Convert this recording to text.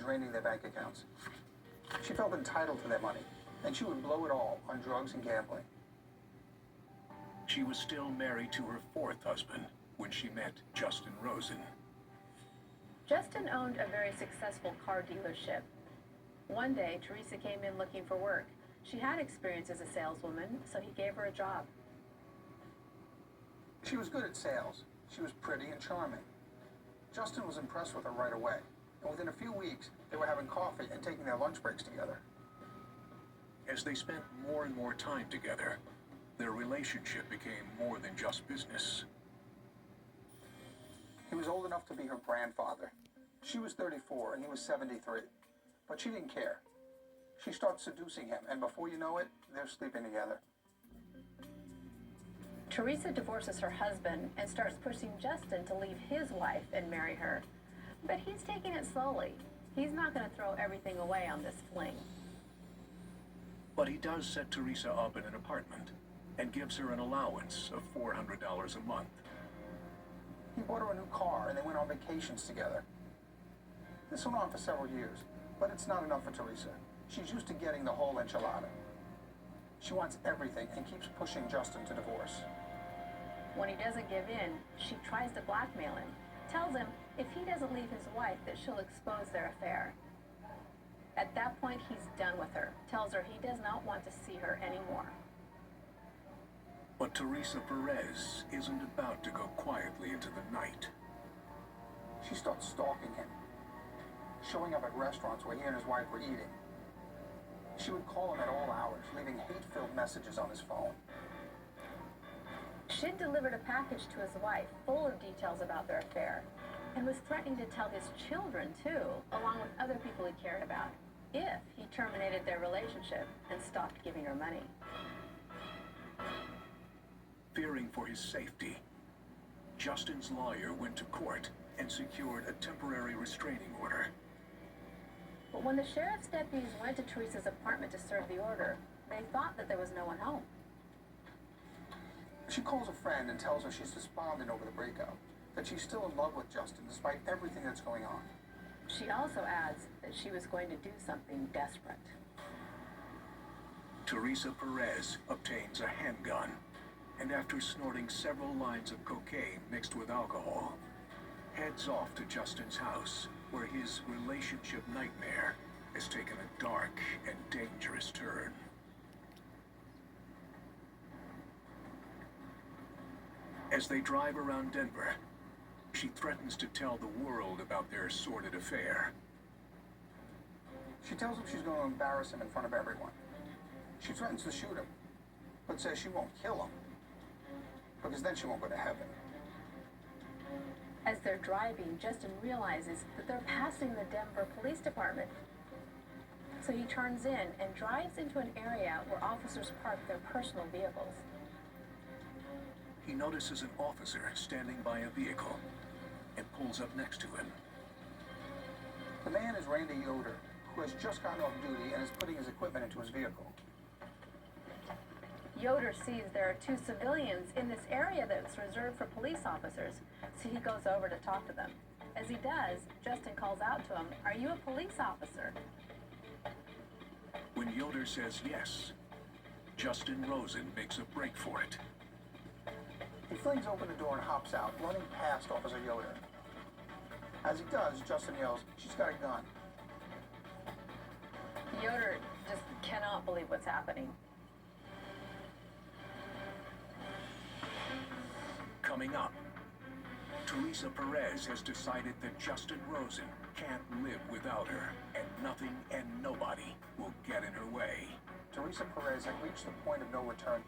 draining their bank accounts. She felt entitled to their money, and she would blow it all on drugs and gambling. She was still married to her fourth husband when she met Justin Rosen. Justin owned a very successful car dealership. One day, Teresa came in looking for work. She had experience as a saleswoman, so he gave her a job. She was good at sales. She was pretty and charming. Justin was impressed with her right away, and within a few weeks, they were having coffee and taking their lunch breaks together. As they spent more and more time together, their relationship became more than just business. He was old enough to be her grandfather. She was 34 and he was 73, but she didn't care. She starts seducing him, and before you know it, they're sleeping together. Teresa divorces her husband and starts pushing Justin to leave his wife and marry her. But he's taking it slowly. He's not going to throw everything away on this fling. But he does set Teresa up in an apartment and gives her an allowance of $400 a month. He bought her a new car and they went on vacations together. This went on for several years, but it's not enough for Teresa. She's used to getting the whole enchilada. She wants everything and keeps pushing Justin to divorce. When he doesn't give in, she tries to blackmail him, tells him if he doesn't leave his wife that she'll expose their affair. At that point, he's done with her, tells her he does not want to see her anymore. But Teresa Perez isn't about to go quietly into the night. She starts stalking him, showing up at restaurants where he and his wife were eating. She would call him at all hours, leaving hate-filled messages on his phone. She'd delivered a package to his wife full of details about their affair and was threatening to tell his children, too, along with other people he cared about, if he terminated their relationship and stopped giving her money. Fearing for his safety, Justin's lawyer went to court and secured a temporary restraining order. But when the sheriff's deputies went to Teresa's apartment to serve the order, they thought that there was no one home. She calls a friend and tells her she's despondent over the breakup, that she's still in love with Justin despite everything that's going on. She also adds that she was going to do something desperate. Teresa Perez obtains a handgun, and after snorting several lines of cocaine mixed with alcohol, heads off to Justin's house, where his relationship nightmare has taken a dark and dangerous turn. As they drive around Denver, she threatens to tell the world about their sordid affair. She tells him she's going to embarrass him in front of everyone. She threatens to shoot him, but says she won't kill him, because then she won't go to heaven. As they're driving, Justin realizes that they're passing the Denver Police Department. So he turns in and drives into an area where officers park their personal vehicles. He notices an officer standing by a vehicle and pulls up next to him. The man is Randy Yoder, who has just gotten off duty and is putting his equipment into his vehicle. Yoder sees there are two civilians in this area that's reserved for police officers, so he goes over to talk to them. As he does, Justin calls out to him, "Are you a police officer?" When Yoder says yes, Justin Rosen makes a break for it. He flings open the door and hops out, running past Officer Yoder. As he does, Justin yells, "She's got a gun." Yoder just cannot believe what's happening. Coming up, Teresa Perez has decided that Justin Rosen can't live without her, and nothing and nobody will get in her way. Teresa Perez had reached the point of no return